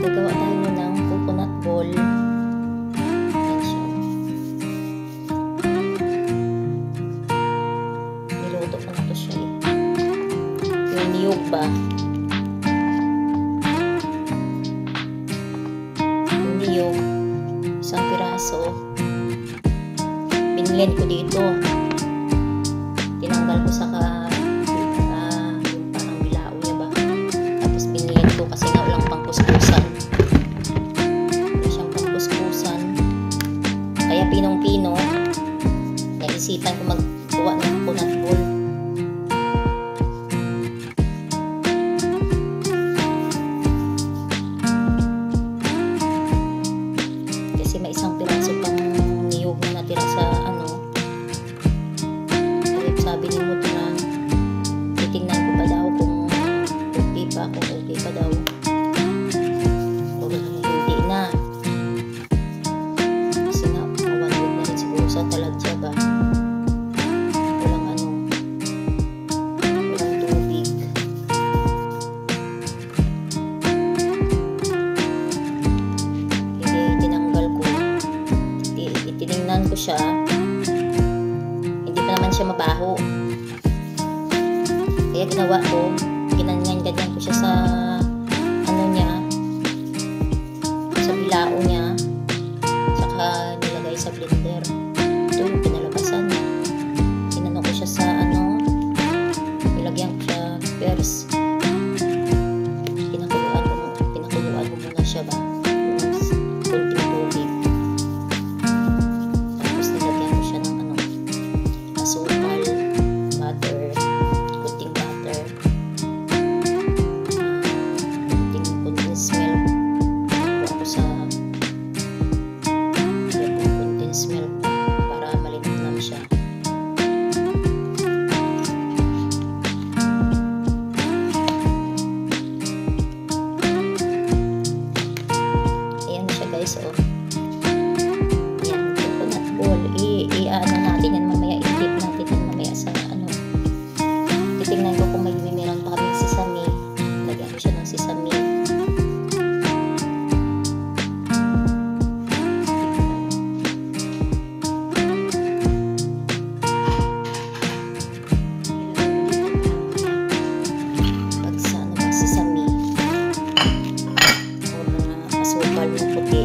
Gagawa tayo ng coconut ball. Ayan siya. Niluto ko na to siya eh. Yung niyog ba? Yung niyog, isang piraso. Binilend ko dito. Tinanggal ko sa yung parang bilao niya ba. Tapos binilend ko kasi nga walang pangkuskusan. Wala siyang pangkuskusan. Kaya pinong-pino, naisipan ko maggawa ng coconut ball. Kasi may isang piraso pang niyog na natira sa sabi ni Mutra, titingnan ko pa daw kung okay pa daw o hindi na, kasi nga one week na rin siguro sa talagya ba, walang tubig. Hindi, tinanggal ko, itinignan ko siya. Naman siya mabaho. Kaya ginawa ko, ginanyan-ganyan ko siya sa niya, sa bilao niya, saka nilagay sa blender. Ito yung pinalabasan niya. Sinano ko siya sa nilagyan ko siya first. Pinakuluan ko muna siya ba, kunting tubig. Tapos nilagyan ko siya ng asukal, butter, kunting butter, kunting condensed milk. Kuha ko sa condensed milk para malinamnam siya. Ayan na siya guys, oh. Ayan, coconut ball. I-ano natin yan mamaya. I-dip natin yan mamaya sa titingnan ko kung may meron pa kaming sesame. Lagyan ko siya ng sesame. Pag sa sesame o asukal na puti.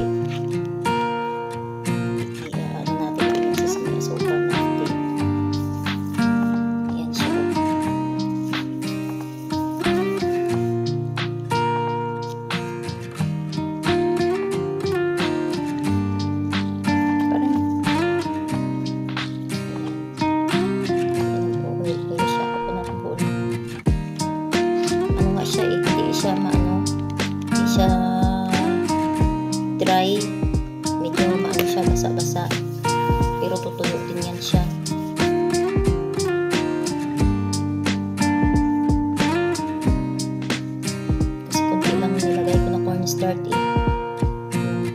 Hindi siya dry, medyo siya basa-basa, pero tutuyo din yan siya. Kasi kunti lang nilagay ko na cornstarch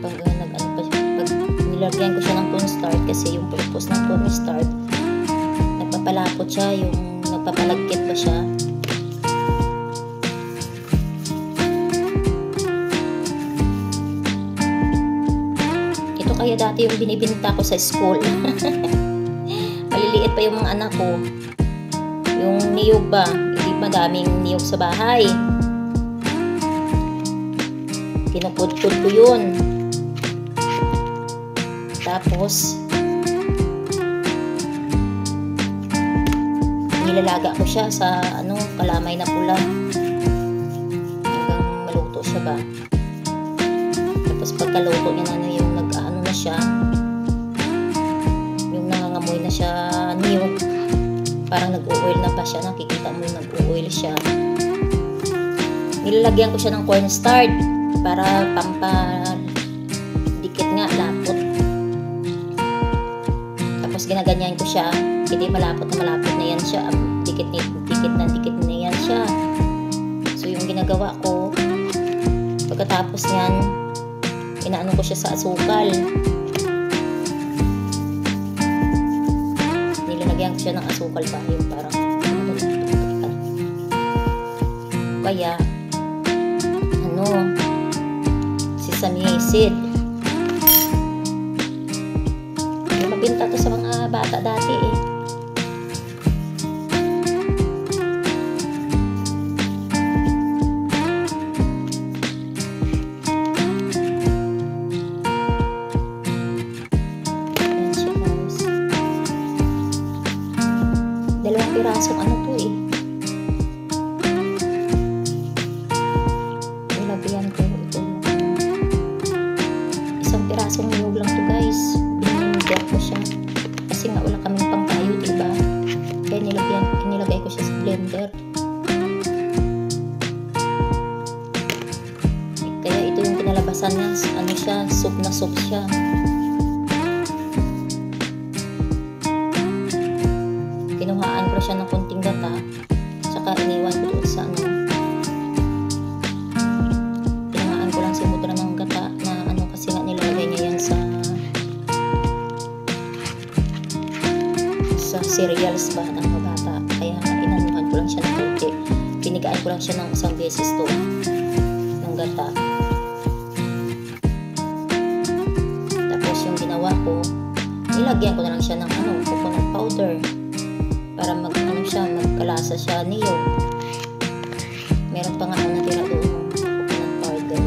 pag nilagyan ko siya ng cornstarch, kasi yung purpose ng cornstarch, nagpapalapot siya, yung nagpapalagkit ba siya. Kaya dati yung binibinta ko sa school. Maliliit pa yung mga anak ko. Yung niyog ba, hindi madaming niyog sa bahay. Kinupudpud ko yun. Tapos nilalaga ko siya sa kalamay na pula hanggang maluto siya ba. Tapos pagkaluto niya na yung na siya, yung nangangamoy na siya niyog, parang nag-o-oil na pa siya, nakikita mo yung nag-o-oil siya. Nilalagyan ko siya ng cornstarch para pampadikit nga, lapot. Tapos ginaganyan ko siya, hindi malapot na yan siya, dikit na yan siya. So yung ginagawa ko, pagkatapos niyan, inaano ko siya sa asukal. Nilalagyan ko siya ng asukal pa, yung parang kaya sesame seed. Mabinta to sa mga bata dati eh. Ayan siya guys. Dalawang pirasong ano to eh. Nilagyan ko ito. Isang pirasong niyog lang to guys. Binigyan ko siya. Kasi nga wala kaming pangkayo, diba? Kaya nilagay ko siya sa blender. Kaya ito yung pinalabasan niya. Ano siya? Soup na soup siya. Kinuhaan ko siya ng konting gata. Saka iniwan ko doon sa ano. Kinuhaan ko lang si Mudra ng gata na ano kasi nga nilagay niya yan sa cereals ba ng mga bata. Kaya inanuhan ko lang siya ng konti. Pinigaan ko lang siya ng isang beses to ng gata. Tapos yung ginawa ko, nilagyan ko na lang siya ng ano, coconut powder para mag ano siya, magkalasa siya niyo. Meron pa nga ako natira doon ng coconut powder.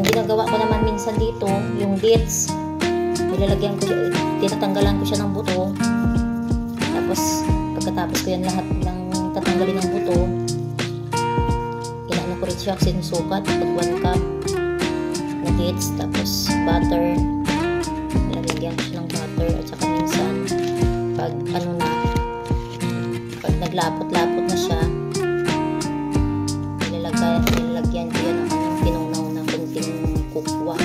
Ginagawa ko naman minsan dito, yung dates, nilalagyan ko, tinatanggalan ko siya ng buto. Tapos, pagkatapos ko yan lahat ng tatanggalin ng buto, inaano ko rin siya, sinusukat, pag 1 cup na dates, tapos butter, nilalagyan ko siya ng butter, at saka minsan, pag ano na, pag naglapot-lapot na siya, nilalagyan ko yan ng pinunaw na kunting kukwa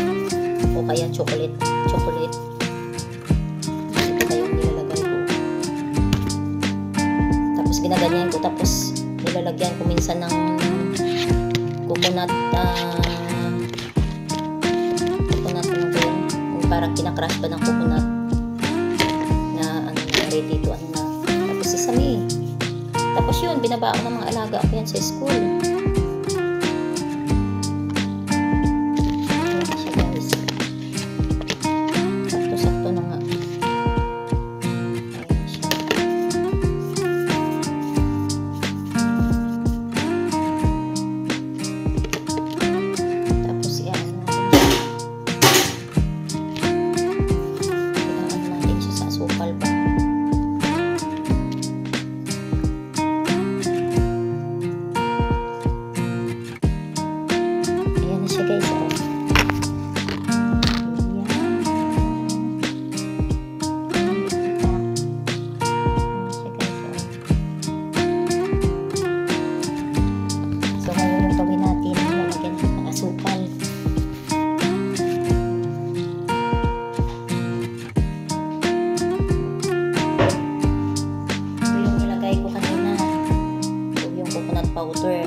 o kaya chocolate. Ito na yung nilalagay ko. Tapos ginaganyan ko, tapos nilalagyan ko minsan ng coconut ano ba yun, yung parang kinakrush pa ng coconut na ano na ready to ano na. Tapos sesame. Tapos yun, binabao ng mga alaga ko yan sa school. Powder.